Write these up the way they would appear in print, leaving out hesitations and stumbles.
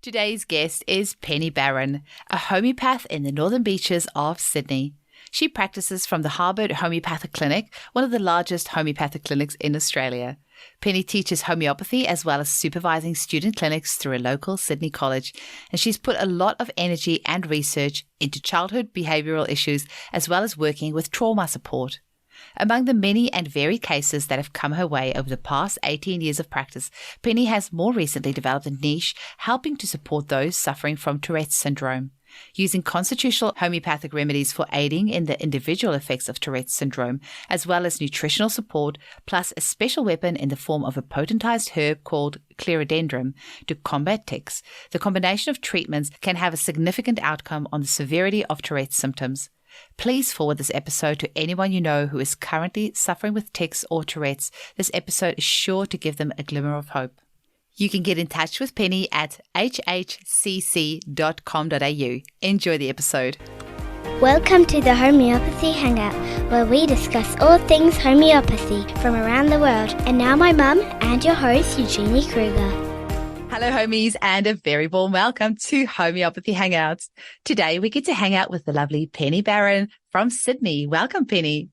Today's guest is Penny Barron, a homeopath in the northern beaches of Sydney. She practices from the Harbord Homeopathic Clinic, one of the largest homeopathic clinics in Australia. Penny teaches homeopathy as well as supervising student clinics through a local Sydney college, and she's put a lot of energy and research into childhood behavioural issues as well as working with trauma support. Among the many and varied cases that have come her way over the past 18 years of practice, Penny has more recently developed a niche helping to support those suffering from Tourette syndrome. Using constitutional homeopathic remedies for aiding in the individual effects of Tourette syndrome, as well as nutritional support, plus a special weapon in the form of a potentized herb called clerodendron to combat tics, the combination of treatments can have a significant outcome on the severity of Tourette's symptoms. Please forward this episode to anyone you know who is currently suffering with tics or Tourette's. This episode is sure to give them a glimmer of hope. You can get in touch with Penny at hhcc.com.au. Enjoy the episode. Welcome to the Homeopathy Hangout, where we discuss all things homeopathy from around the world. And now my mum and your host, Eugenie Kruger. Hello, homies, and a very warm welcome to Homeopathy Hangouts. Today, we get to hang out with the lovely Penny Barron from Sydney. Welcome, Penny.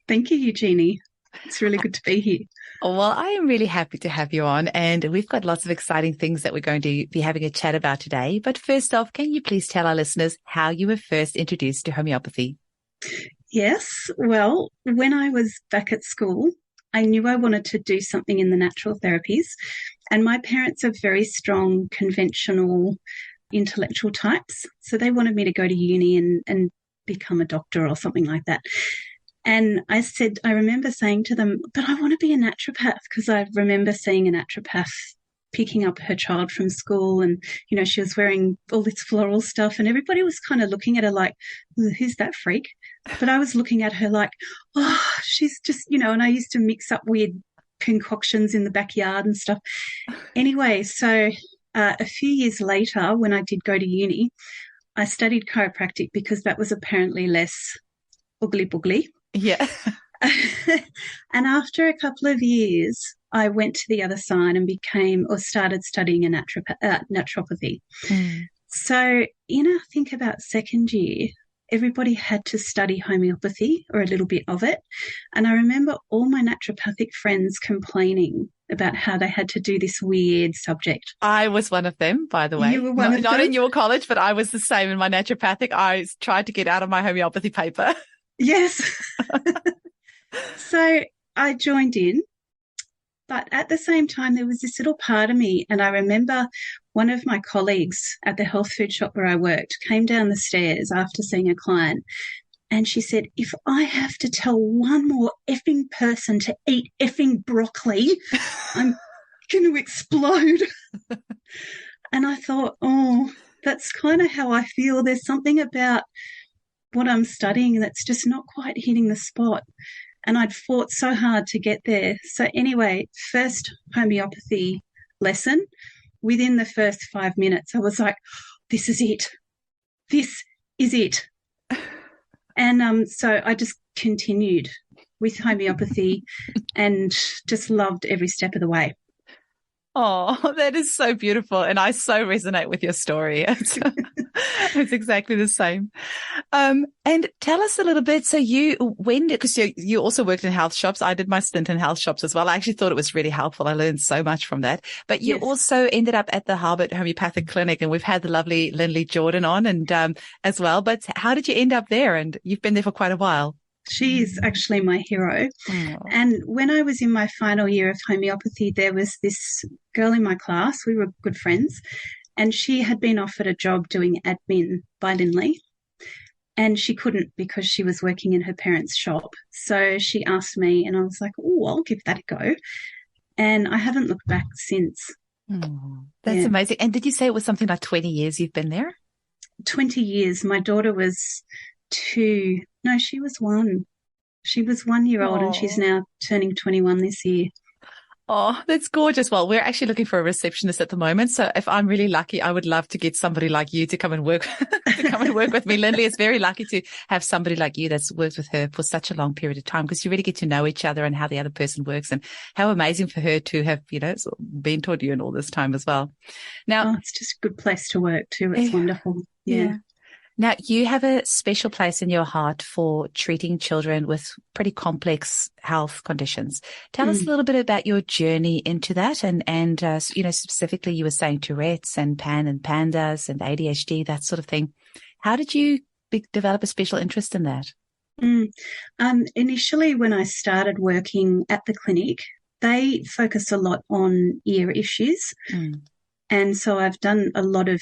Thank you, Eugenie. It's really good to be here. Well, I am really happy to have you on, and we've got lots of exciting things that we're going to be having a chat about today. But first off, can you please tell our listeners how you were first introduced to homeopathy? Yes. Well, when I was back at school, I knew I wanted to do something in the natural therapies. And my parents are very strong, conventional, intellectual types. So they wanted me to go to uni and become a doctor or something like that. And I remember saying to them, but I want to be a naturopath, because I remember seeing a naturopath picking up her child from school and, you know, she was wearing all this floral stuff and everybody was kind of looking at her like, who's that freak? But I was looking at her like, oh, she's just, you know, and I used to mix up weird concoctions in the backyard and stuff. Anyway, so a few years later, when I did go to uni, I studied chiropractic because that was apparently less boogly. Yeah. And after a couple of years, I went to the other side and started studying a naturopathy. So in, I think, about second year, everybody had to study homeopathy or a little bit of it. And I remember all my naturopathic friends complaining about how they had to do this weird subject. I was one of them, by the way. You were one of them? Not in your college, but I was the same in my naturopathic. I tried to get out of my homeopathy paper. Yes. So I joined in, but at the same time, there was this little part of me, and I remember one of my colleagues at the health food shop where I worked came down the stairs after seeing a client, and she said, if I have to tell one more effing person to eat effing broccoli, I'm going to explode. And I thought, oh, that's kind of how I feel. There's something about what I'm studying that's just not quite hitting the spot. And I'd fought so hard to get there. So anyway, first homeopathy lesson, within the first 5 minutes, I was like, this is it. This is it. And so I just continued with homeopathy and just loved every step of the way. Oh, that is so beautiful. And I so resonate with your story. It's exactly the same. And tell us a little bit. So because you also worked in health shops. I did my stint in health shops as well. I actually thought it was really helpful. I learned so much from that. But you also ended up at the Harbord Homeopathic Clinic, and we've had the lovely Lindley Jordan on and as well. But how did you end up there? And you've been there for quite a while. She is actually my hero. Oh. And when I was in my final year of homeopathy, there was this girl in my class. We were good friends. And she had been offered a job doing admin by Lindley. And she couldn't because she was working in her parents' shop. So she asked me, and I was like, oh, I'll give that a go. And I haven't looked back since. Oh, that's amazing. And did you say it was something like 20 years you've been there? 20 years. My daughter was 2. No, she was 1. She was 1 year old and she's now turning 21 this year. Oh, that's gorgeous. Well, we're actually looking for a receptionist at the moment. So if I'm really lucky, I would love to get somebody like you to come and work, with me. Lindley is very lucky to have somebody like you that's worked with her for such a long period of time, because you really get to know each other and how the other person works, and how amazing for her to have, sort of mentored you in all this time as well. Now, it's just a good place to work too. It's wonderful. Yeah. Now, you have a special place in your heart for treating children with pretty complex health conditions. Tell us a little bit about your journey into that, and specifically you were saying Tourette's and Pans and Pandas and ADHD, that sort of thing. How did you develop a special interest in that? Initially, when I started working at the clinic, they focus a lot on ear issues. And so I've done a lot of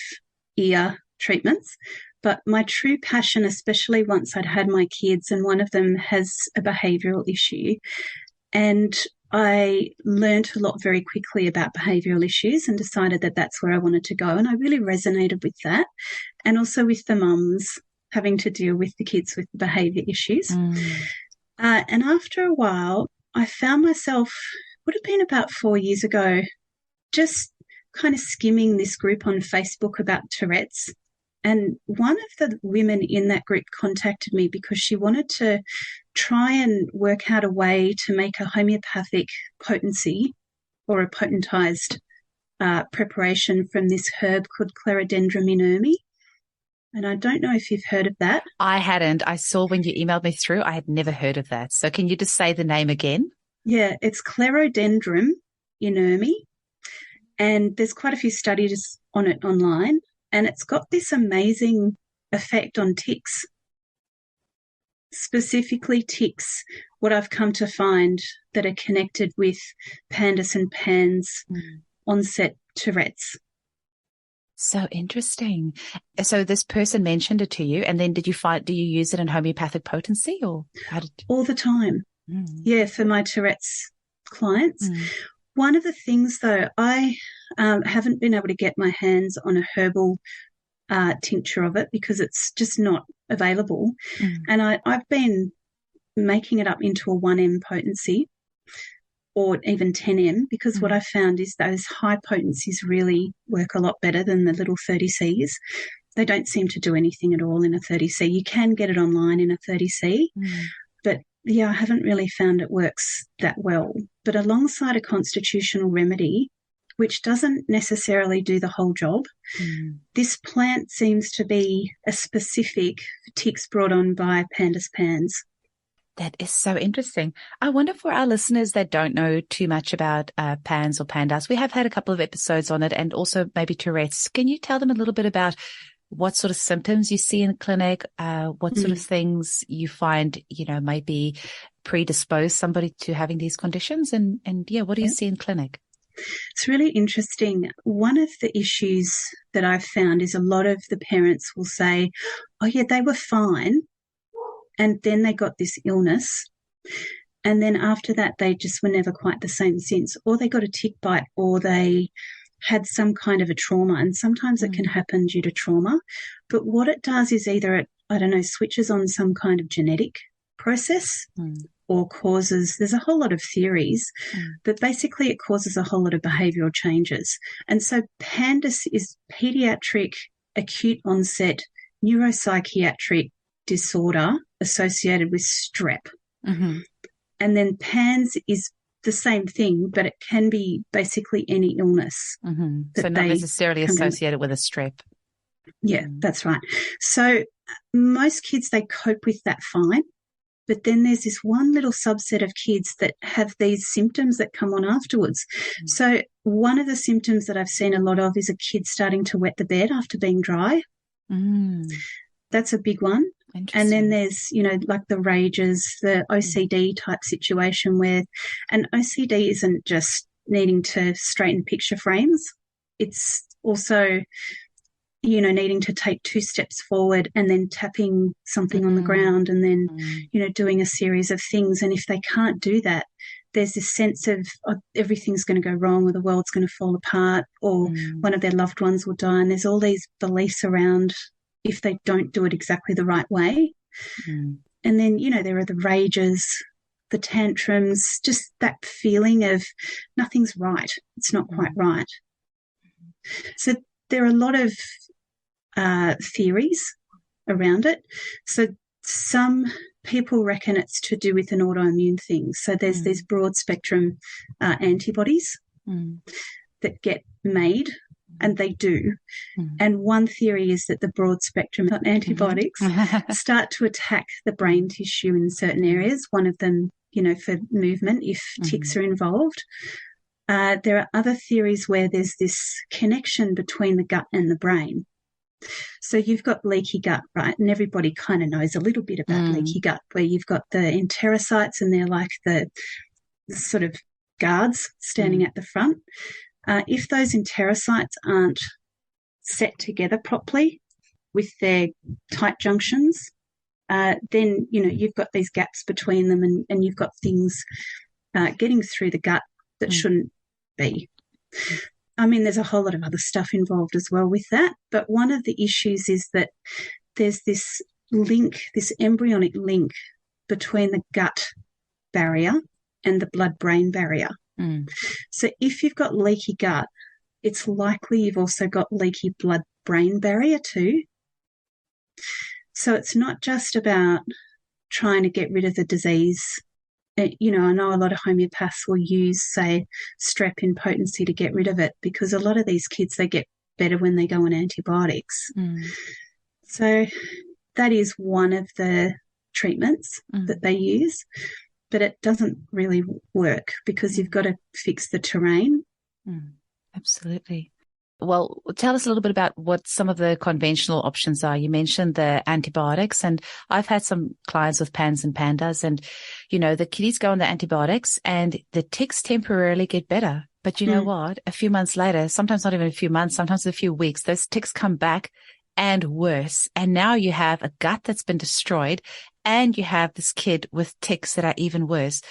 ear treatments. But my true passion, especially once I'd had my kids, and one of them has a behavioural issue, and I learnt a lot very quickly about behavioural issues and decided that that's where I wanted to go. And I really resonated with that, and also with the mums having to deal with the kids with behaviour issues. And after a while, I found myself, would have been about 4 years ago, just kind of skimming this group on Facebook about Tourette's. And one of the women in that group contacted me because she wanted to try and work out a way to make a homeopathic potency, or a potentized preparation from this herb called Clerodendrum inermi. And I don't know if you've heard of that. I hadn't. I saw when you emailed me through, I had never heard of that. So can you just say the name again? Yeah, it's Clerodendrum inermi. And there's quite a few studies on it online. And it's got this amazing effect on tics, specifically tics, what I've come to find that are connected with Pandas and Pans onset Tourette's. So interesting. So this person mentioned it to you, and then do you use it in homeopathic potency, or how did you? All the time. Yeah, for my Tourette's clients. One of the things, though, I haven't been able to get my hands on a herbal tincture of it because it's just not available. And I've been making it up into a 1M potency, or even 10M, because what I found is those high potencies really work a lot better than the little 30Cs. They don't seem to do anything at all in a 30C. You can get it online in a 30C, but I haven't really found it works that well. But alongside a constitutional remedy, which doesn't necessarily do the whole job, this plant seems to be a specific tics brought on by Pandas Pans. That is so interesting. I wonder, for our listeners that don't know too much about Pans or Pandas, we have had a couple of episodes on it, and also maybe Tourette's. Can you tell them a little bit about what sort of symptoms you see in the clinic, what sort of things you find, might be predispose somebody to having these conditions, and what do you see in clinic? It's really interesting. One of the issues that I've found is a lot of the parents will say, oh yeah, they were fine, and then they got this illness, and then after that they just were never quite the same since, or they got a tick bite, or they had some kind of a trauma, and sometimes it can happen due to trauma. But what it does is either it, switches on some kind of genetic process, or causes, there's a whole lot of theories, but basically it causes a whole lot of behavioural changes. And so Pandas is pediatric acute onset neuropsychiatric disorder associated with strep. And then Pans is the same thing, but it can be basically any illness. So not necessarily associated with a strep. Yeah, that's right. So most kids, they cope with that fine. But then there's this one little subset of kids that have these symptoms that come on afterwards. So one of the symptoms that I've seen a lot of is a kid starting to wet the bed after being dry. That's a big one. And then there's, like the rages, the OCD type situation where an OCD isn't just needing to straighten picture frames. It's also, needing to take 2 steps forward and then tapping something on the ground, and then, doing a series of things. And if they can't do that, there's this sense of everything's going to go wrong, or the world's going to fall apart, or one of their loved ones will die. And there's all these beliefs around if they don't do it exactly the right way. And then, there are the rages the tantrums, just that feeling of nothing's right. It's not quite right. So there are a lot of theories around it. So some people reckon it's to do with an autoimmune thing. So there's these broad spectrum antibodies that get made, and they do. And one theory is that the broad spectrum antibiotics start to attack the brain tissue in certain areas, one of them, for movement, if tics are involved. There are other theories where there's this connection between the gut and the brain. So you've got leaky gut, right? And everybody kind of knows a little bit about leaky gut, where you've got the enterocytes, and they're like the sort of guards standing at the front. If those enterocytes aren't set together properly with their tight junctions, then, you've got these gaps between them, and you've got things getting through the gut that shouldn't be. I mean, there's a whole lot of other stuff involved as well with that. But one of the issues is that there's this link, this embryonic link between the gut barrier and the blood-brain barrier. So if you've got leaky gut, it's likely you've also got leaky blood-brain barrier too. So it's not just about trying to get rid of the disease. I know a lot of homeopaths will use, say, strep in potency to get rid of it, because a lot of these kids, they get better when they go on antibiotics. So that is one of the treatments that they use, but it doesn't really work because you've got to fix the terrain. Absolutely. Well, tell us a little bit about what some of the conventional options are. You mentioned the antibiotics, and I've had some clients with Pans and Pandas, and, the kiddies go on the antibiotics and the tics temporarily get better. But you know what? A few months later, sometimes not even a few months, sometimes a few weeks, those tics come back and worse. And now you have a gut that's been destroyed, and you have this kid with tics that are even worse.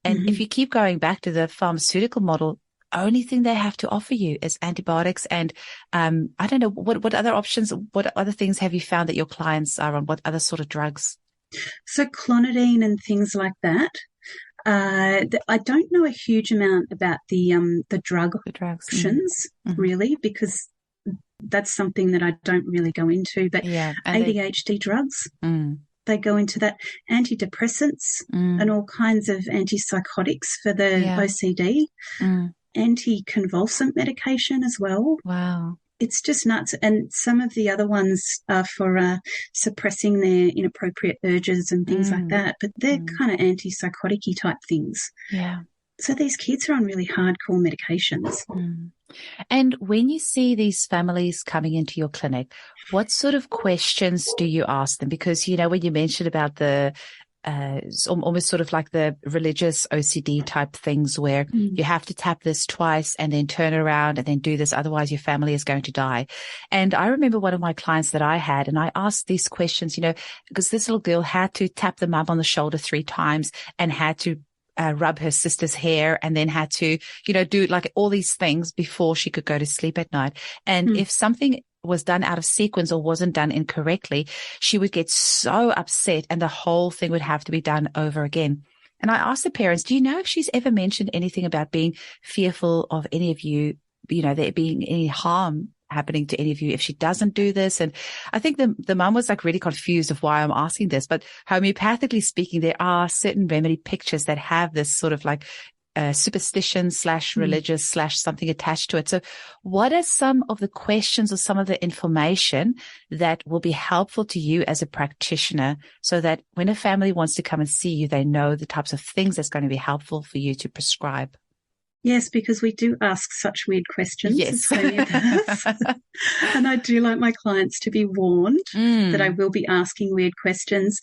And if you keep going back to the pharmaceutical model, only thing they have to offer you is antibiotics. And I don't know, what other options, what other things have you found that your clients are on? What other sort of drugs? So clonidine and things like that. I don't know a huge amount about the drugs. Options, really, because that's something that I don't really go into. But ADHD drugs, they go into that. Antidepressants and all kinds of antipsychotics for the OCD. Anticonvulsant medication as well. Wow. It's just nuts. And some of the other ones are for suppressing their inappropriate urges and things like that. But they're kind of antipsychotic-y type things. Yeah. So these kids are on really hardcore medications. And when you see these families coming into your clinic, what sort of questions do you ask them? Because, when you mentioned about the almost sort of like the religious OCD type things where you have to tap this twice and then turn around and then do this. Otherwise your family is going to die. And I remember one of my clients that I had, and I asked these questions, because this little girl had to tap the mum on the shoulder 3 times and had to rub her sister's hair, and then had to, do like all these things before she could go to sleep at night. And if something was done out of sequence or wasn't done incorrectly, she would get so upset and the whole thing would have to be done over again. And I asked the parents, do you know if she's ever mentioned anything about being fearful of any of you, there being any harm happening to any of you if she doesn't do this? And I think the mum was like really confused of why I'm asking this, but homeopathically speaking, there are certain remedy pictures that have this sort of like superstition / religious / something attached to it. So what are some of the questions or some of the information that will be helpful to you as a practitioner, so that when a family wants to come and see you, they know the types of things that's going to be helpful for you to prescribe? Yes, because we do ask such weird questions. Yes. And I do like my clients to be warned that I will be asking weird questions.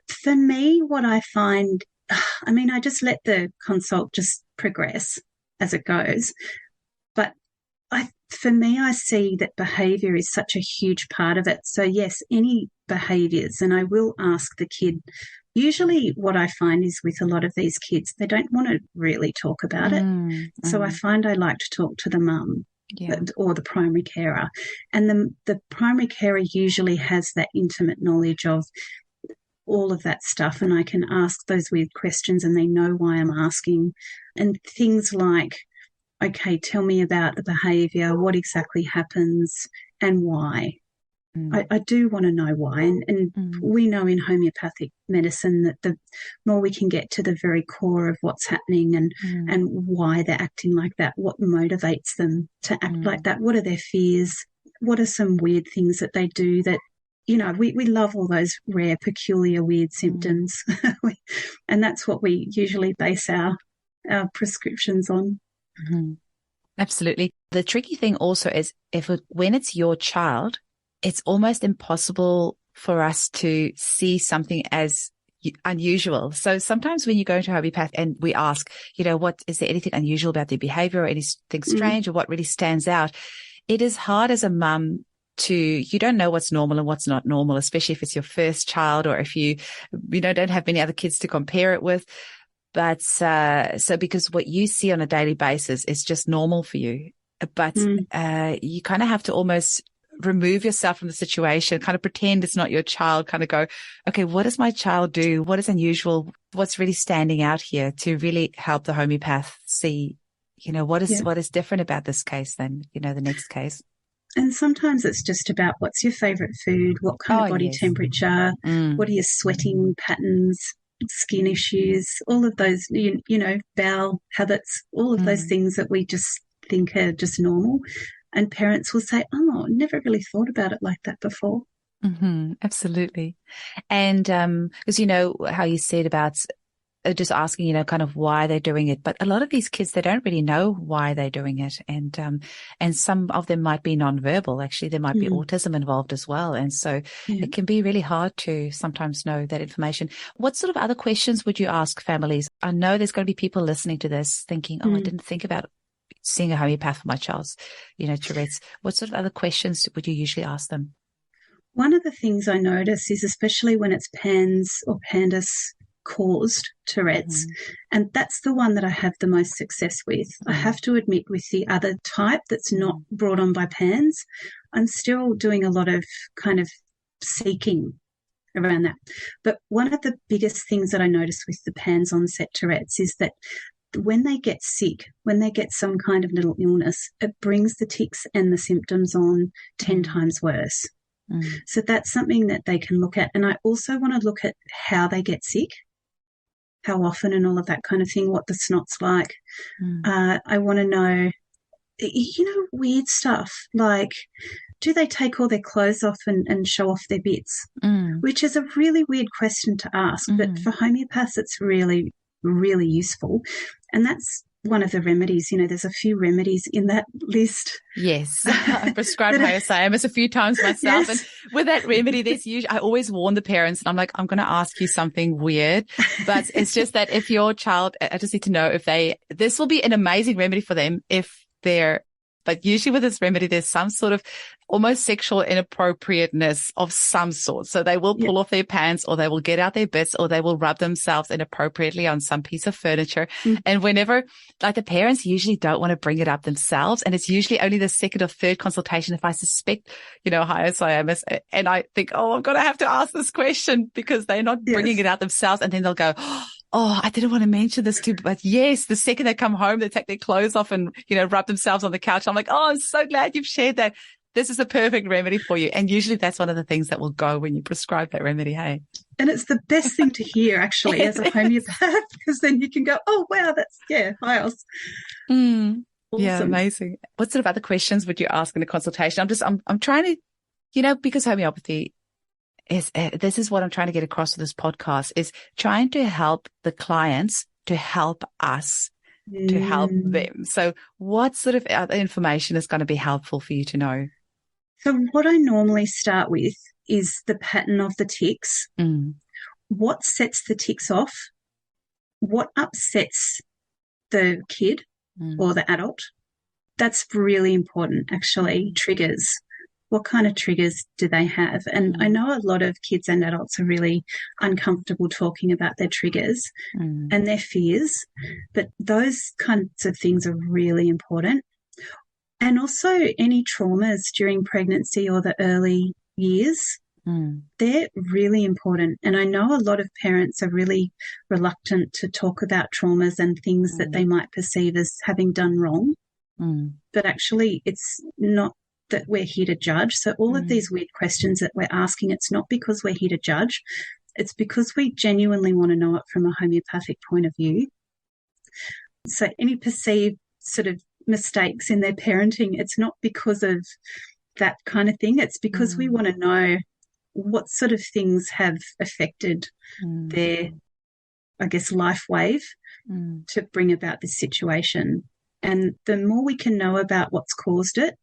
For me, what I find, I just let the consult just progress as it goes. But for me, I see that behaviour is such a huge part of it. So yes, any behaviours, and I will ask the kid. Usually what I find is with a lot of these kids, they don't want to really talk about it. So I find I like to talk to the mum or the primary carer. And the primary carer usually has that intimate knowledge of all of that stuff, and I can ask those weird questions and they know why I'm asking. And things like, okay, tell me about the behaviour, what exactly happens and why. I do want to know why. And we know in homeopathic medicine that the more we can get to the very core of what's happening and why they're acting like that, what motivates them to act like that, what are their fears, what are some weird things that they do that, you know, we love all those rare, peculiar, weird symptoms. And that's what we usually base our prescriptions on. Absolutely. The tricky thing also is when it's your child, it's almost impossible for us to see something as unusual. So sometimes when you go to a homeopath and we ask, you know, what is there anything unusual about their behavior or anything strange or what really stands out? It is hard as a mum you don't know what's normal and what's not normal, especially if it's your first child or if you don't have many other kids to compare it with. But so because what you see on a daily basis is just normal for you, but you kind of have to almost remove yourself from the situation, kind of pretend it's not your child, kind of go, okay, what does my child do? What is unusual? What's really standing out here to really help the homeopath see, you know, what is different about this case than, you know, the next case. And sometimes it's just about what's your favourite food, what kind of body temperature, what are your sweating patterns, skin issues, all of those, you know, bowel habits, all of those things that we just think are just normal. And parents will say, oh, never really thought about it like that before. Absolutely. And because, you know, how you said about just asking, you know, kind of why they're doing it. But a lot of these kids, they don't really know why they're doing it. And some of them might be nonverbal. Actually, there might be autism involved as well. And so it can be really hard to sometimes know that information. What sort of other questions would you ask families? I know there's going to be people listening to this thinking, I didn't think about seeing a homeopath for my child's, you know, Tourette's. What sort of other questions would you usually ask them? One of the things I notice is, especially when it's Pans or Pandas caused Tourette's, and that's the one that I have the most success with. I have to admit, with the other type that's not brought on by Pans, I'm still doing a lot of kind of seeking around that. But one of the biggest things that I notice with the Pans onset Tourette's is that when they get sick, when they get some kind of little illness, it brings the tics and the symptoms on 10 times worse. So that's something that they can look at. And I also want to look at how they get sick, how often and all of that kind of thing, what the snot's like. I want to know, you know, weird stuff like, do they take all their clothes off and show off their bits? Which is a really weird question to ask, but for homeopaths it's really, really useful. And that's one of the remedies. You know, there's a few remedies in that list. Yes. I've prescribed hyoscyamus a few times myself. And with that remedy, I always warn the parents, and I'm like, I'm going to ask you something weird, but it's just that if your child, I just need to know this will be an amazing remedy for them but usually with this remedy, there's some sort of almost sexual inappropriateness of some sort. So they will pull off their pants, or they will get out their bits, or they will rub themselves inappropriately on some piece of furniture. And whenever, like, the parents usually don't want to bring it up themselves. And it's usually only the second or third consultation if I suspect, you know, hyoscyamus. And I think, I'm going to have to ask this question because they're not bringing it out themselves. And then they'll go, oh, I didn't want to mention this too, but yes, the second they come home, they take their clothes off and, you know, rub themselves on the couch. I'm like, oh, I'm so glad you've shared that. This is a perfect remedy for you. And usually that's one of the things that will go when you prescribe that remedy. Hey. And it's the best thing to hear, actually, as a homeopath, because then you can go, oh, wow, that's, hyos. Awesome. Yeah, amazing. What sort of other questions would you ask in a consultation? I'm trying to, you know, because homeopathy this is what I'm trying to get across with this podcast, is trying to help the clients to help us to help them. So what sort of other information is going to be helpful for you to know? So what I normally start with is the pattern of the tics. What sets the tics off? What upsets the kid or the adult? That's really important, actually. Triggers. What kind of triggers do they have? And I know a lot of kids and adults are really uncomfortable talking about their triggers and their fears, but those kinds of things are really important. And also any traumas during pregnancy or the early years They're really important. And I know a lot of parents are really reluctant to talk about traumas and things that they might perceive as having done wrong. But actually, it's not that we're here to judge. So all of these weird questions that we're asking, it's not because we're here to judge. It's because we genuinely want to know it from a homeopathic point of view. So any perceived sort of mistakes in their parenting, it's not because of that kind of thing. It's because we want to know what sort of things have affected their, I guess, life wave to bring about this situation. And the more we can know about what's caused it,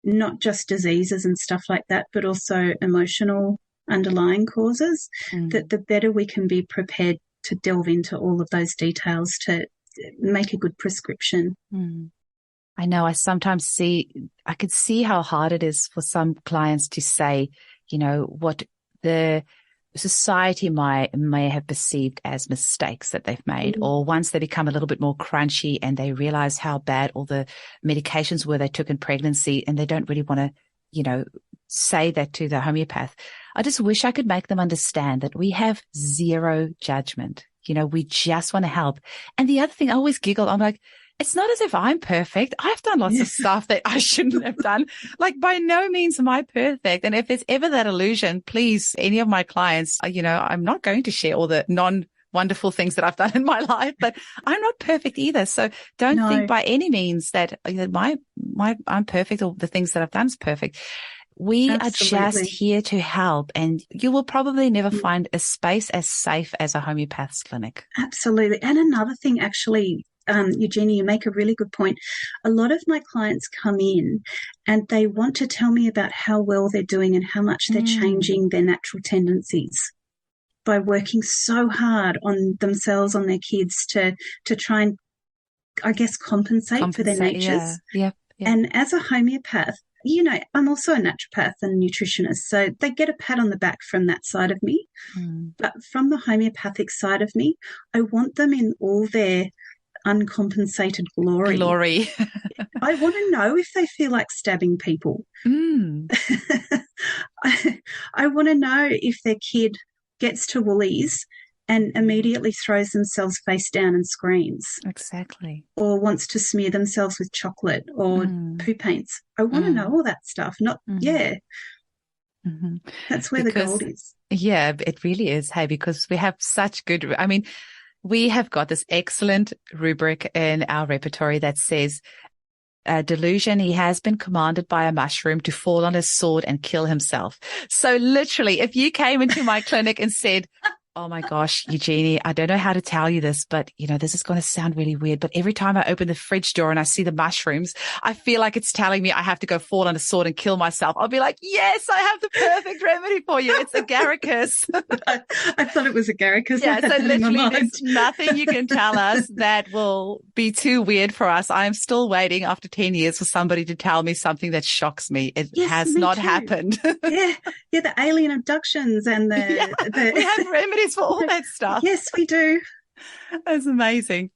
not just diseases and stuff like that, but also emotional underlying causes, that the better we can be prepared to delve into all of those details to make a good prescription. I know I sometimes I could see how hard it is for some clients to say, what the society may have perceived as mistakes that they've made, or once they become a little bit more crunchy and they realize how bad all the medications were they took in pregnancy, and they don't really want to, say that to the homeopath. I just wish I could make them understand that we have zero judgment. We just want to help. And the other thing, I always giggle. I'm like, it's not as if I'm perfect. I've done lots of stuff that I shouldn't have done. Like, by no means am I perfect. And if there's ever that illusion, please, any of my clients, I'm not going to share all the non-wonderful things that I've done in my life, but I'm not perfect either. So don't think by any means that I'm perfect or the things that I've done is perfect. We are just here to help, and you will probably never find a space as safe as a homeopath's clinic. Absolutely. And another thing, actually, Eugenie, you make a really good point. A lot of my clients come in and they want to tell me about how well they're doing and how much they're changing their natural tendencies by working so hard on themselves, on their kids to try and, I guess, compensate for their natures. Yeah. And as a homeopath, I'm also a naturopath and nutritionist, so they get a pat on the back from that side of me. But from the homeopathic side of me, I want them in all their uncompensated glory. I want to know if they feel like stabbing people. I want to know if their kid gets to Woolies and immediately throws themselves face down and screams. Exactly. Or wants to smear themselves with chocolate or poo paints. I want to know all that stuff. That's where the gold is. Yeah, it really is. Hey, because we have such good, we have got this excellent rubric in our repertory that says, delusion, he has been commanded by a mushroom to fall on his sword and kill himself. So literally, if you came into my clinic and said, oh my gosh, Eugenie, I don't know how to tell you this, but this is going to sound really weird, but every time I open the fridge door and I see the mushrooms, I feel like it's telling me I have to go fall on a sword and kill myself. I'll be like, yes, I have the perfect remedy for you. It's agaricus. I thought it was agaricus. Yeah, so literally there's nothing you can tell us that will be too weird for us. I'm still waiting after 10 years for somebody to tell me something that shocks me. It has not happened. Yeah, the alien abductions and we have remedies for all that stuff. Yes, we do. That's amazing.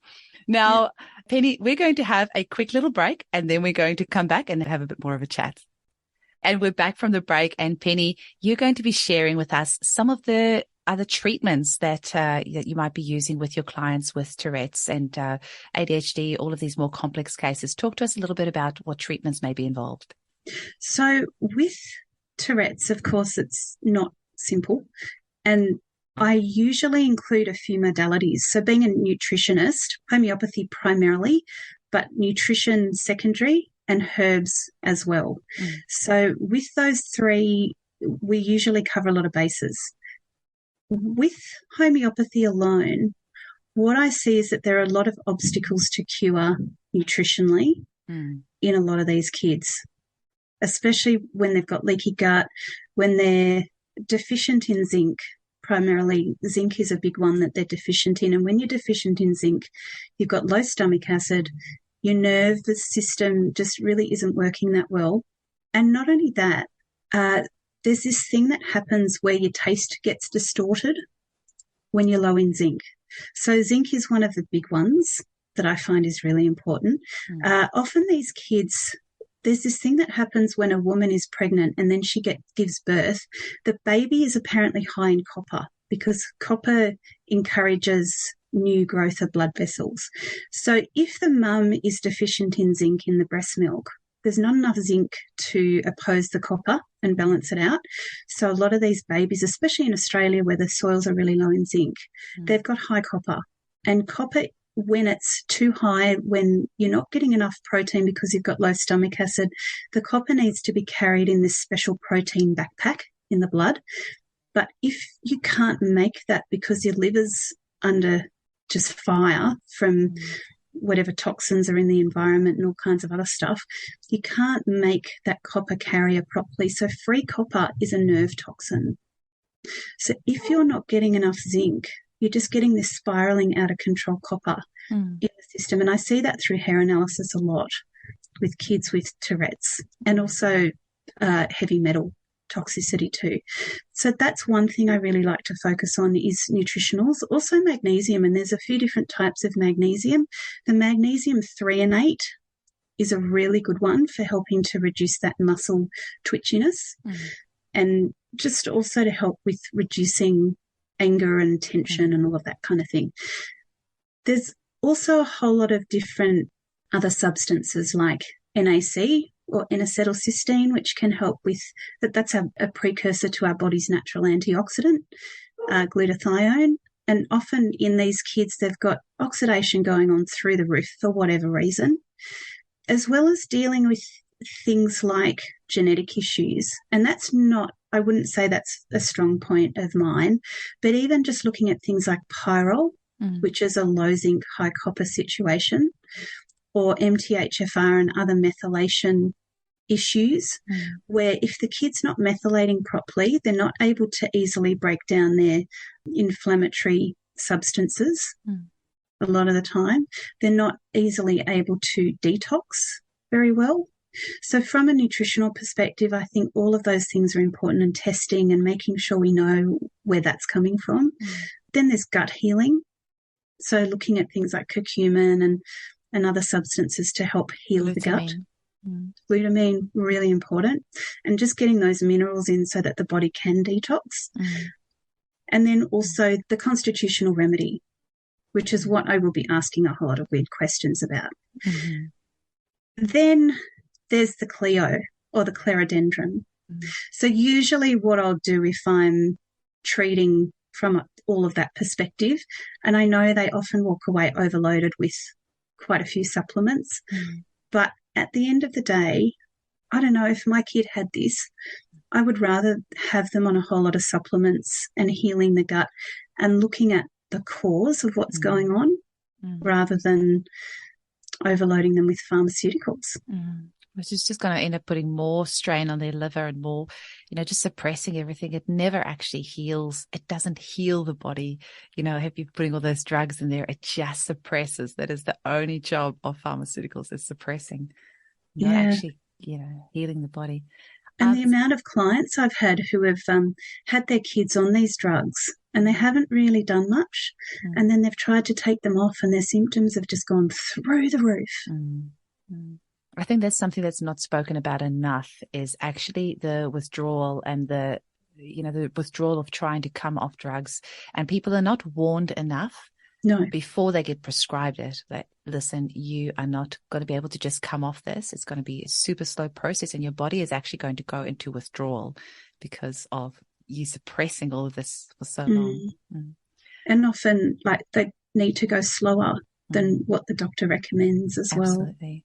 Now, Penny, we're going to have a quick little break and then we're going to come back and have a bit more of a chat. And we're back from the break, and Penny, you're going to be sharing with us some of the other treatments that you might be using with your clients with Tourette's and ADHD, all of these more complex cases. Talk to us a little bit about what treatments may be involved. So with Tourette's, of course, it's not simple. And I usually include a few modalities. So being a nutritionist, homeopathy primarily, but nutrition secondary and herbs as well. So with those three, we usually cover a lot of bases. With homeopathy alone, what I see is that there are a lot of obstacles to cure nutritionally in a lot of these kids, especially when they've got leaky gut, when they're deficient in zinc. Primarily, zinc is a big one that they're deficient in. And when you're deficient in zinc, you've got low stomach acid, your nervous system just really isn't working that well. And not only that, there's this thing that happens where your taste gets distorted when you're low in zinc. So zinc is one of the big ones that I find is really important. Often these kids there's this thing that happens when a woman is pregnant and then she gives birth. The baby is apparently high in copper because copper encourages new growth of blood vessels. So if the mum is deficient in zinc in the breast milk, there's not enough zinc to oppose the copper and balance it out. So a lot of these babies, especially in Australia where the soils are really low in zinc, they've got high copper. And copper, when it's too high, when you're not getting enough protein because you've got low stomach acid, the copper needs to be carried in this special protein backpack in the blood. But if you can't make that because your liver's under just fire from whatever toxins are in the environment and all kinds of other stuff, you can't make that copper carrier properly. So free copper is a nerve toxin. So if you're not getting enough zinc, you're just getting this spiraling out of control copper in the system. And I see that through hair analysis a lot with kids with Tourette's and also heavy metal toxicity too. So that's one thing I really like to focus on is nutritionals. Also magnesium, and there's a few different types of magnesium. The magnesium threonate is a really good one for helping to reduce that muscle twitchiness and just also to help with reducing anger and tension and all of that kind of thing. There's also a whole lot of different other substances like NAC or N-acetylcysteine, which can help with that's a precursor to our body's natural antioxidant, glutathione. And often in these kids, they've got oxidation going on through the roof for whatever reason, as well as dealing with things like genetic issues. And that's not, I wouldn't say that's a strong point of mine, but even just looking at things like pyrrole, which is a low zinc, high copper situation, or MTHFR and other methylation issues, where if the kid's not methylating properly, they're not able to easily break down their inflammatory substances a lot of the time. They're not easily able to detox very well. So from a nutritional perspective, I think all of those things are important, and testing and making sure we know where that's coming from. Then there's gut healing. So looking at things like curcumin and other substances to help heal the gut. Glutamine, really important. And just getting those minerals in so that the body can detox. And then also the constitutional remedy, which is what I will be asking a whole lot of weird questions about. Then there's the Cleo or the clerodendron. So usually what I'll do if I'm treating from all of that perspective, and I know they often walk away overloaded with quite a few supplements, but at the end of the day, I don't know, if my kid had this, I would rather have them on a whole lot of supplements and healing the gut and looking at the cause of what's going on rather than overloading them with pharmaceuticals. Which is just going to end up putting more strain on their liver and more, just suppressing everything. It never actually heals. It doesn't heal the body. If you're putting all those drugs in there, it just suppresses. That is the only job of pharmaceuticals, is suppressing, not actually, healing the body. And the amount of clients I've had who have had their kids on these drugs and they haven't really done much, and then they've tried to take them off and their symptoms have just gone through the roof. I think that's something that's not spoken about enough, is actually the withdrawal and the withdrawal of trying to come off drugs. And people are not warned enough before they get prescribed it, that, listen, you are not going to be able to just come off this. It's going to be a super slow process, and your body is actually going to go into withdrawal because of you suppressing all of this for so long. And often, they need to go slower than what the doctor recommends as well. Absolutely.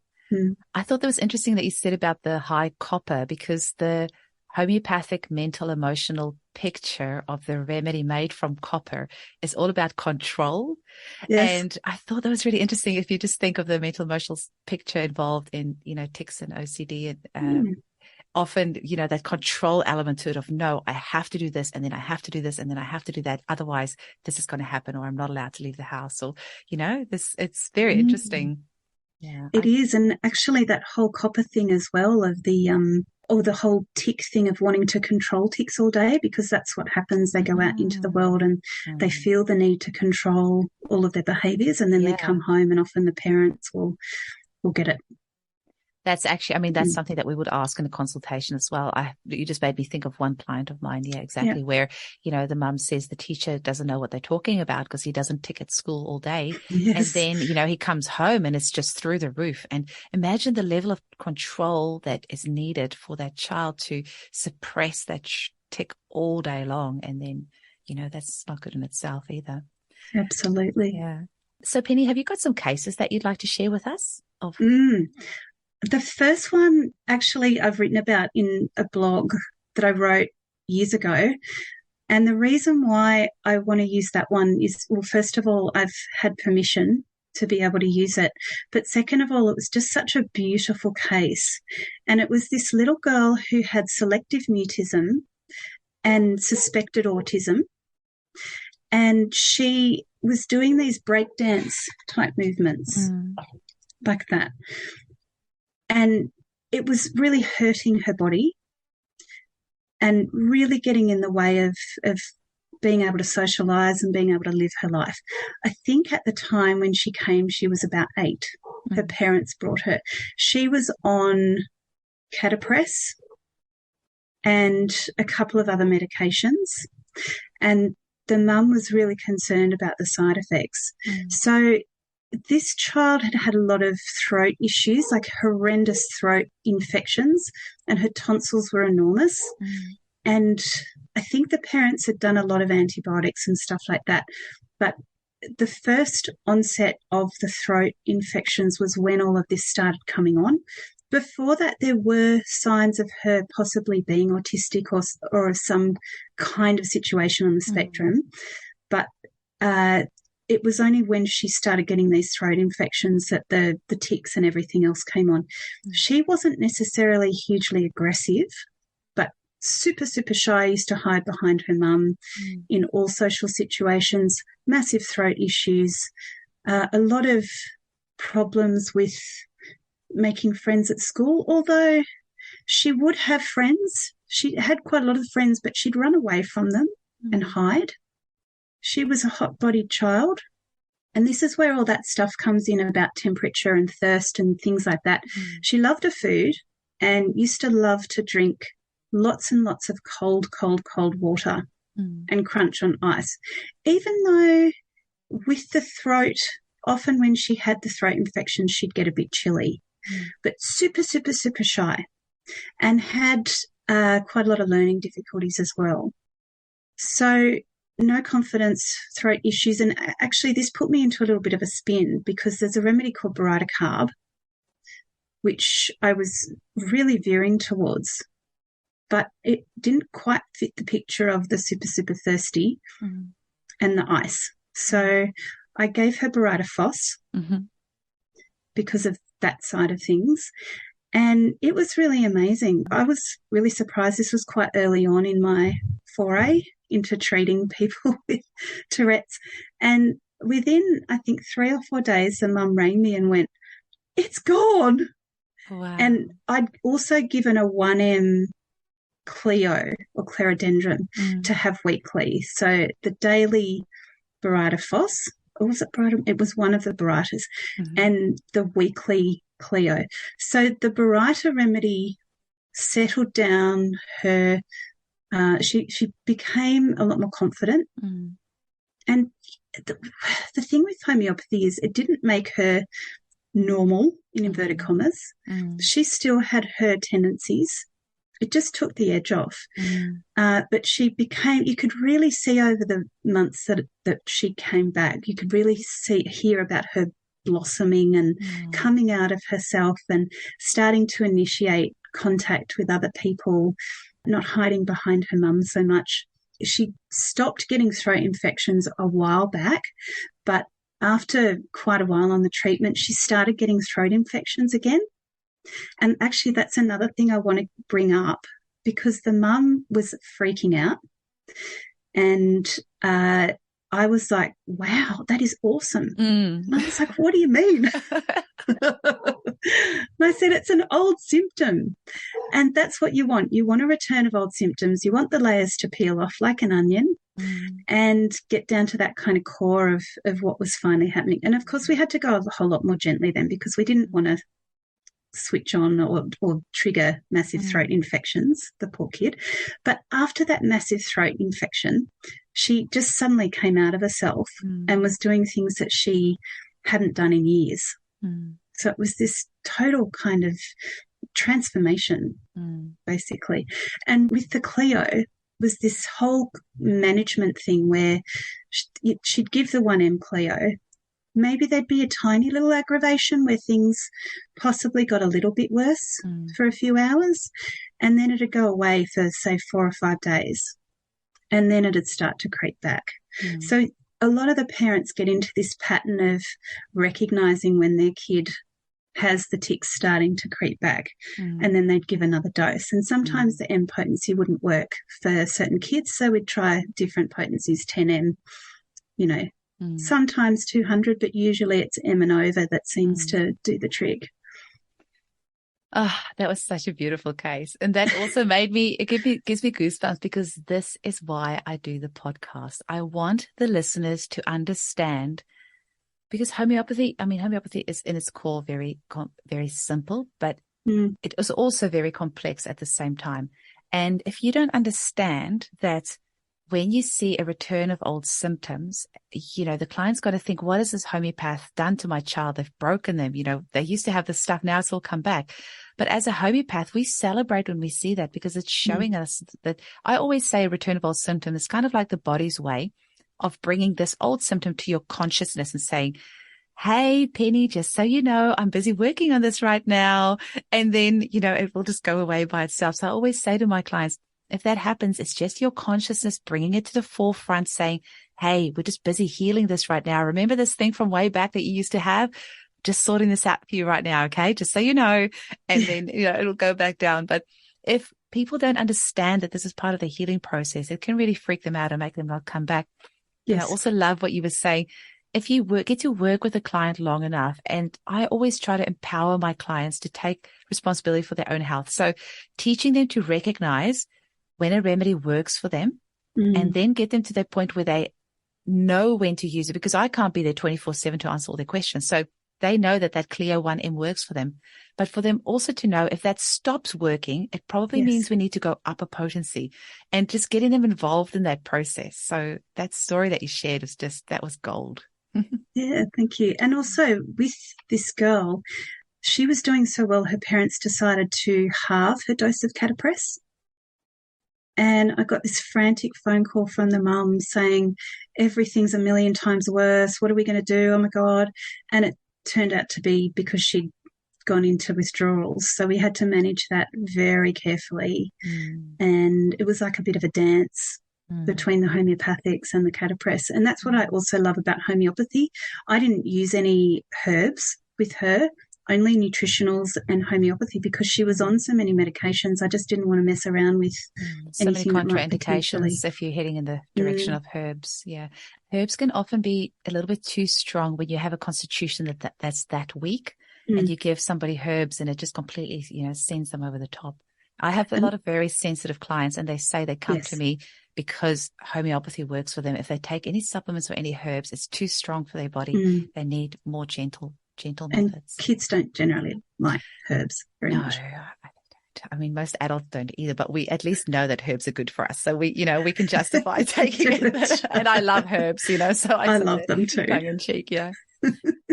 I thought that was interesting that you said about the high copper, because the homeopathic mental emotional picture of the remedy made from copper is all about control. And I thought that was really interesting. If you just think of the mental emotional picture involved in, tics and OCD, and often, that control element to it of, no, I have to do this, and then I have to do this, and then I have to do that. Otherwise this is going to happen, or I'm not allowed to leave the house, or, it's very interesting. Yeah, it is. And actually that whole copper thing as well of the whole tic thing of wanting to control tics all day, because that's what happens. They go out into the world and they feel the need to control all of their behaviours, and then they come home and often the parents will get it. That's actually, I mean, that's something that we would ask in a consultation as well. You just made me think of one client of mine. Yeah, exactly. Yeah. Where, you know, the mum says the teacher doesn't know what they're talking about because he doesn't tick at school all day. Yes. And then, you know, he comes home and it's just through the roof. And imagine the level of control that is needed for that child to suppress that tick all day long. And then, you know, that's not good in itself either. Absolutely. Yeah. So Penny, have you got some cases that you'd like to share with us? The first one, actually, I've written about in a blog that I wrote years ago. And the reason why I want to use that one is, well, first of all, I've had permission to be able to use it. But second of all, it was just such a beautiful case. And it was this little girl who had selective mutism and suspected autism. And she was doing these breakdance type movements like that. And it was really hurting her body and really getting in the way of being able to socialise and being able to live her life. I think at the time when she came, she was about 8. Her parents brought her. She was on catapress and a couple of other medications. And the mum was really concerned about the side effects. So this child had had a lot of throat issues, like horrendous throat infections, and her tonsils were enormous. And I think the parents had done a lot of antibiotics and stuff like that. But the first onset of the throat infections was when all of this started coming on. Before that, there were signs of her possibly being autistic or some kind of situation on the spectrum. But it was only when she started getting these throat infections that the tics and everything else came on. She wasn't necessarily hugely aggressive, but super, super shy, used to hide behind her mum in all social situations, massive throat issues, a lot of problems with making friends at school, although she would have friends. She had quite a lot of friends, but she'd run away from them and hide. She was a hot-bodied child. And this is where all that stuff comes in about temperature and thirst and things like that. She loved her food and used to love to drink lots and lots of cold water and crunch on ice. Even though with the throat, often when she had the throat infection, she'd get a bit chilly, but super, super, super shy and had quite a lot of learning difficulties as well. So no confidence, throat issues. And actually this put me into a little bit of a spin because there's a remedy called Baryta Carb, which I was really veering towards, but it didn't quite fit the picture of the super, super thirsty and the ice. So I gave her Baryta Phos because of that side of things. And it was really amazing. I was really surprised. This was quite early on in my foray into treating people with Tourette's. And within, I think, 3 or 4 days, the mum rang me and went, "It's gone." Wow. And I'd also given a 1M Clio or Clerodendron to have weekly. So the daily Baryta Phos, or was it Baryta? It was one of the Barytas, and the weekly Clio. So the Baryta remedy settled down her. She became a lot more confident. And the thing with homeopathy is it didn't make her normal, in inverted commas. She still had her tendencies. It just took the edge off. But she became, you could really see over the months that she came back, you could really hear about her blossoming and coming out of herself and starting to initiate contact with other people, not hiding behind her mum so much. She stopped getting throat infections a while back, but after quite a while on the treatment, she started getting throat infections again. And actually, that's another thing I want to bring up because the mum was freaking out. And I was like, wow, that is awesome. I was like, what do you mean? And I said, it's an old symptom. And that's what you want. You want a return of old symptoms. You want the layers to peel off like an onion and get down to that kind of core of what was finally happening. And, of course, we had to go a whole lot more gently then because we didn't want to switch on or trigger massive throat infections, the poor kid. But after that massive throat infection, she just suddenly came out of herself and was doing things that she hadn't done in years. So it was this total kind of transformation, basically. And with the Cleo was this whole management thing where she'd give the 1M Cleo. Maybe there'd be a tiny little aggravation where things possibly got a little bit worse for a few hours, and then it'd go away for, say, 4 or 5 days, and then it'd start to creep back. So a lot of the parents get into this pattern of recognising when their kid has the tics starting to creep back, and then they'd give another dose. And sometimes the M potency wouldn't work for certain kids, so we'd try different potencies, 10M, you know, sometimes 200, but usually it's M and over that seems to do the trick. Oh, that was such a beautiful case. And that also gives me goosebumps, because this is why I do the podcast. I want the listeners to understand, because homeopathy is in its core very, very simple, but it is also very complex at the same time. And if you don't understand that when you see a return of old symptoms, you know, the client's got to think, what has this homeopath done to my child? They've broken them. You know, they used to have this stuff. Now it's all come back. But as a homeopath, we celebrate when we see that, because it's showing us that, I always say a return of old symptom is kind of like the body's way of bringing this old symptom to your consciousness and saying, hey, Penny, just so you know, I'm busy working on this right now. And then, you know, it will just go away by itself. So I always say to my clients, if that happens, it's just your consciousness bringing it to the forefront, saying, hey, we're just busy healing this right now. Remember this thing from way back that you used to have? Just sorting this out for you right now, okay? Just so you know. And then, you know, it'll go back down. But if people don't understand that this is part of the healing process, it can really freak them out and make them not come back. Yes. And I also love what you were saying. If you get to work with a client long enough, and I always try to empower my clients to take responsibility for their own health. So teaching them to recognize when a remedy works for them, and then get them to that point where they know when to use it, because I can't be there 24/7 to answer all their questions. So they know that Cleo 1M works for them. But for them also to know if that stops working, it probably means we need to go up a potency, and just getting them involved in that process. So that story that you shared was that was gold. Yeah, thank you. And also with this girl, she was doing so well, her parents decided to halve her dose of catapress. And I got this frantic phone call from the mum saying, everything's a million times worse. What are we going to do? Oh, my God. And it turned out to be because she'd gone into withdrawals. So we had to manage that very carefully. And it was like a bit of a dance between the homeopathics and the catapress. And that's what I also love about homeopathy. I didn't use any herbs with her, only nutritionals and homeopathy, because she was on so many medications. I just didn't want to mess around with so many contraindications that if you're heading in the direction of herbs. Yeah. Herbs can often be a little bit too strong when you have a constitution that's that weak, and you give somebody herbs and it just completely, you know, sends them over the top. I have a lot of very sensitive clients, and they say they come to me because homeopathy works for them. If they take any supplements or any herbs, it's too strong for their body. They need more gentle methods. And kids don't generally like herbs very much. I mean, most adults don't either, but we at least know that herbs are good for us. So we can justify taking it. And I love herbs, you know, so I love them too. Tongue in cheek, yeah.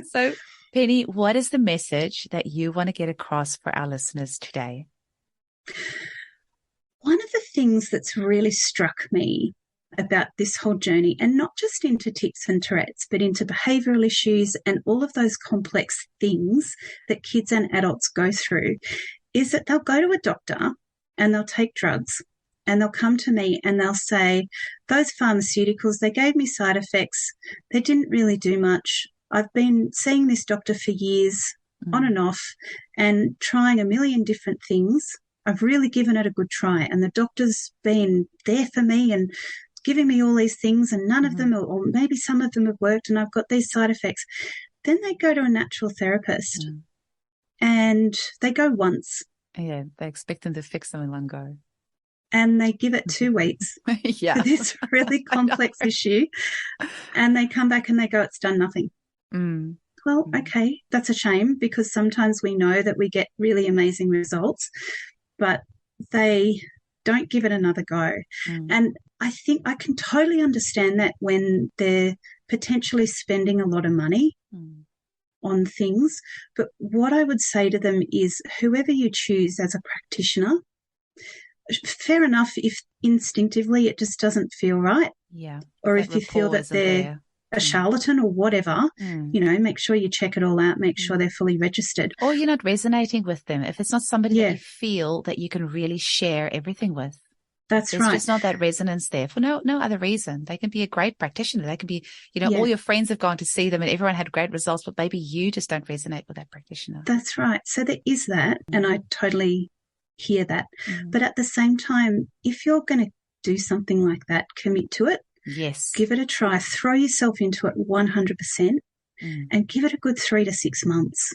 So Penny, what is the message that you want to get across for our listeners today? One of the things that's really struck me about this whole journey, and not just into tics and Tourette's, but into behavioural issues and all of those complex things that kids and adults go through, is that they'll go to a doctor and they'll take drugs, and they'll come to me and they'll say, those pharmaceuticals, they gave me side effects. They didn't really do much. I've been seeing this doctor for years, on and off, and trying a million different things. I've really given it a good try, and the doctor's been there for me and giving me all these things, and none of them, or maybe some of them have worked, and I've got these side effects. Then they go to a natural therapist and they go once. Yeah, they expect them to fix them in one go. And they give it 2 weeks for this really complex issue, and they come back and they go, it's done nothing. well, okay, that's a shame, because sometimes we know that we get really amazing results, but they don't give it another go. And I think I can totally understand that when they're potentially spending a lot of money on things. But what I would say to them is, whoever you choose as a practitioner, fair enough if instinctively it just doesn't feel right. Yeah. Or if you feel that they're a charlatan or whatever, you know, make sure you check it all out, make sure they're fully registered. Or you're not resonating with them. If it's not somebody that you feel that you can really share everything with. That's There's right. just not that resonance there for no other reason. They can be a great practitioner. They can be, you know, all your friends have gone to see them and everyone had great results, but maybe you just don't resonate with that practitioner. That's right. So there is that, and I totally hear that. But at the same time, if you're going to do something like that, commit to it. Yes. Give it a try. Throw yourself into it 100% and give it a good 3 to 6 months.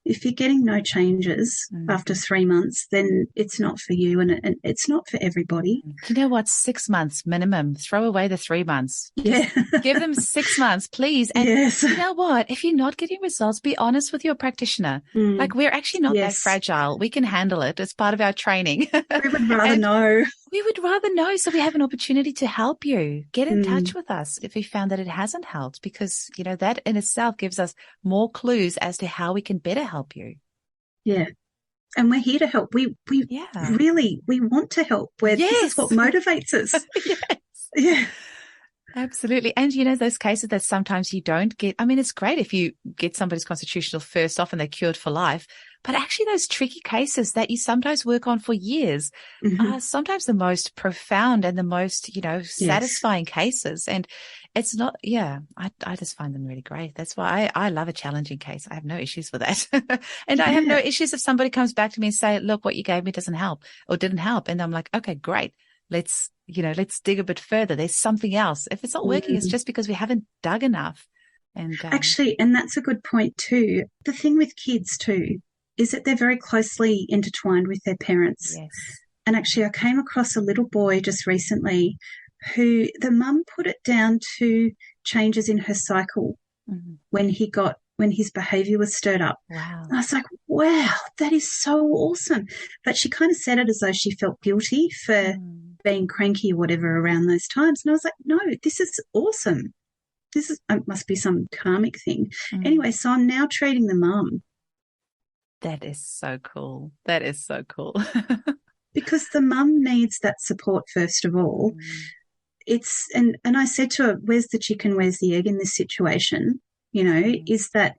If you're getting no changes after 3 months, then it's not for you, and it's not for everybody. You know what? 6 months minimum. Throw away the 3 months. Yeah. Give them 6 months, please. And you know what? If you're not getting results, be honest with your practitioner. Like, we're actually not that fragile. We can handle it. It's part of our training. We would rather know. We would rather know, so we have an opportunity to help you. Get in touch with us if we found that it hasn't helped, because, you know, that in itself gives us more clues as to how we can better help you. Yeah. And we're here to help. We really, we want to help. This is what motivates us. Yeah. Absolutely. And, you know, those cases that sometimes you don't get, I mean, it's great if you get somebody's constitutional first off and they're cured for life, but actually those tricky cases that you sometimes work on for years are sometimes the most profound and the most, you know, satisfying cases. And it's not, I just find them really great. That's why I love a challenging case. I have no issues with that. And I have no issues if somebody comes back to me and say, look, what you gave me doesn't help or didn't help. And I'm like, okay, great. Let's dig a bit further. There's something else. If it's not working, it's just because we haven't dug enough. And actually, and that's a good point too. The thing with kids too is that they're very closely intertwined with their parents. Yes. And actually, I came across a little boy just recently who the mum put it down to changes in her cycle when his behavior was stirred up. Wow. And I was like, wow, that is so awesome. But she kind of said it as though she felt guilty for being cranky or whatever around those times. And I was like, no, this is awesome. It must be some karmic thing. Anyway, so I'm now treating the mum. That is so cool. That is so cool. Because the mum needs that support first of all. And I said to her, where's the chicken, where's the egg in this situation? You know, is that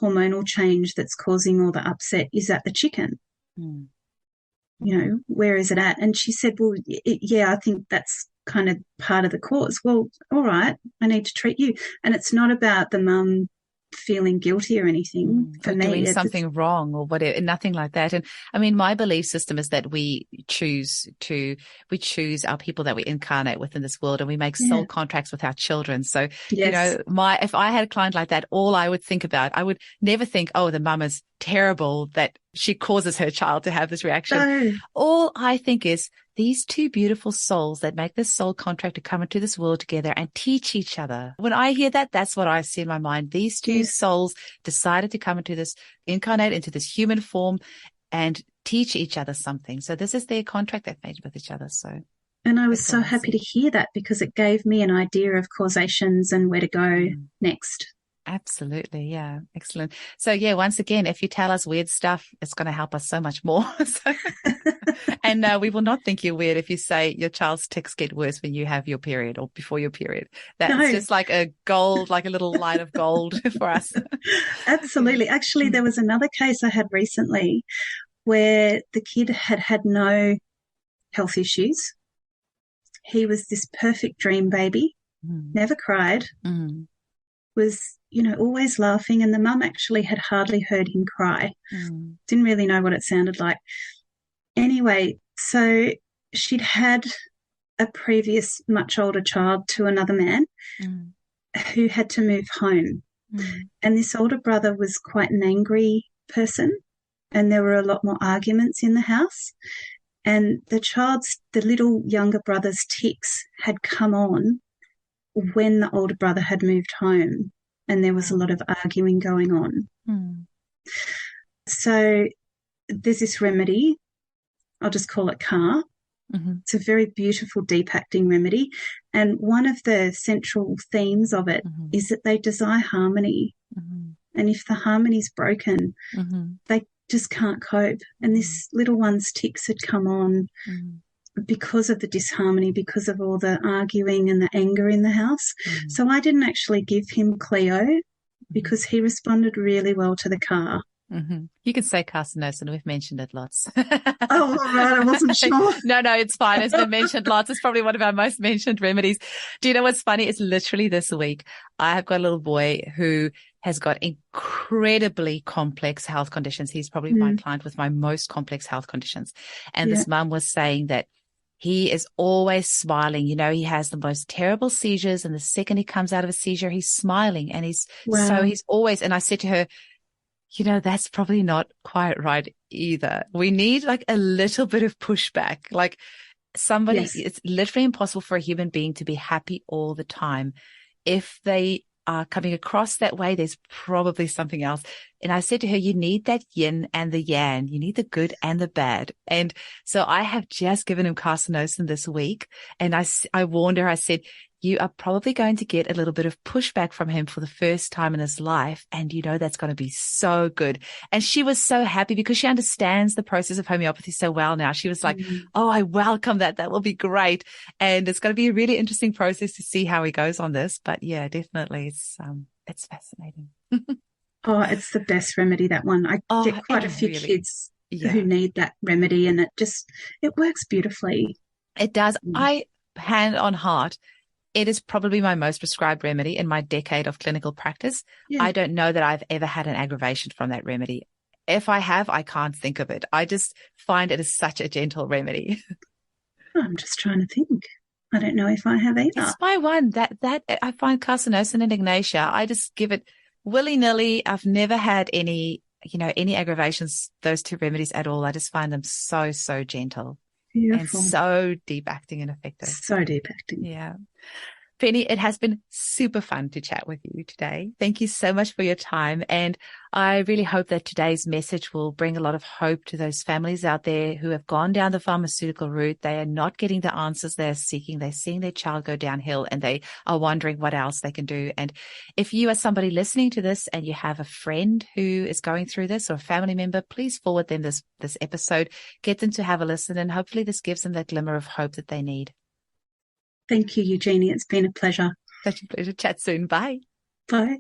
hormonal change that's causing all the upset, is that the chicken? You know, where is it at? And she said, well, I think that's kind of part of the cause. Well, all right, I need to treat you. And it's not about the mum feeling guilty or anything. For me, doing something wrong or whatever, nothing like that. And I mean, my belief system is that we choose our people that we incarnate within this world, and we make soul contracts with our children. So, you know, if I had a client like that, all I would think about, I would never think, oh, the mum is terrible that she causes her child to have this reaction. No. All I think is these two beautiful souls that make this soul contract to come into this world together and teach each other. When I hear that, that's what I see in my mind. These two souls decided to come incarnate into this human form and teach each other something. So this is their contract they've made with each other. So, and I was so happy to hear that, because it gave me an idea of causations and where to go next. Absolutely. Yeah. Excellent. So once again, if you tell us weird stuff, it's going to help us so much more. And we will not think you're weird if you say your child's tics get worse when you have your period or before your period. That's just like a little light of gold for us. Absolutely. Actually, there was another case I had recently where the kid had no health issues. He was this perfect dream baby, never cried, was, you know, always laughing, and the mum actually had hardly heard him cry. Didn't really know what it sounded like. Anyway, so she'd had a previous much older child to another man who had to move home. And this older brother was quite an angry person, and there were a lot more arguments in the house. And the little younger brother's tics had come on when the older brother had moved home. and there was a lot of arguing going on. Mm. So there's this remedy, I'll just call it CAR. Mm-hmm. It's a very beautiful, deep acting remedy. And one of the central themes of it is that they desire harmony. And if the harmony's broken, they just can't cope. And this little one's tics had come on because of the disharmony, because of all the arguing and the anger in the house. So I didn't actually give him Cleo because he responded really well to the CAR. You can say carcinosin. We've mentioned it lots. Oh, all right. I wasn't sure. No, it's fine. It's been mentioned lots. It's probably one of our most mentioned remedies. Do you know what's funny? It's literally this week. I have got a little boy who has got incredibly complex health conditions. He's probably my client with my most complex health conditions. And this mum was saying that he is always smiling. You know, he has the most terrible seizures. And the second he comes out of a seizure, he's smiling. And he's always, and I said to her, you know, that's probably not quite right either. We need like a little bit of pushback. Like somebody, it's literally impossible for a human being to be happy all the time. If they are coming across that way, there's probably something else. And I said to her, you need that yin and the yang. You need the good and the bad. And so I have just given him carcinosin this week. And I warned her, I said, you are probably going to get a little bit of pushback from him for the first time in his life. And you know, that's going to be so good. And she was so happy because she understands the process of homeopathy so well now. She was like, oh, I welcome that. That will be great. And it's going to be a really interesting process to see how he goes on this. But yeah, definitely it's fascinating. Oh, it's the best remedy, that one. I get quite a few kids who need that remedy, and it works beautifully. It does. Hand on heart, it is probably my most prescribed remedy in my decade of clinical practice. Yeah. I don't know that I've ever had an aggravation from that remedy. If I have, I can't think of it. I just find it is such a gentle remedy. I'm just trying to think. I don't know if I have either. It's my one that I find carcinosin and ignatia. I just give it willy-nilly. I've never had any aggravations, those two remedies at all. I just find them so, so gentle. Beautiful. And so deep acting and effective. So deep acting. Yeah. Penny, it has been super fun to chat with you today. Thank you so much for your time. And I really hope that today's message will bring a lot of hope to those families out there who have gone down the pharmaceutical route. They are not getting the answers they're seeking. They're seeing their child go downhill and they are wondering what else they can do. And if you are somebody listening to this and you have a friend who is going through this or a family member, please forward them this episode, get them to have a listen, and hopefully this gives them that glimmer of hope that they need. Thank you, Eugenie. It's been a pleasure. Such a pleasure. Chat soon. Bye. Bye.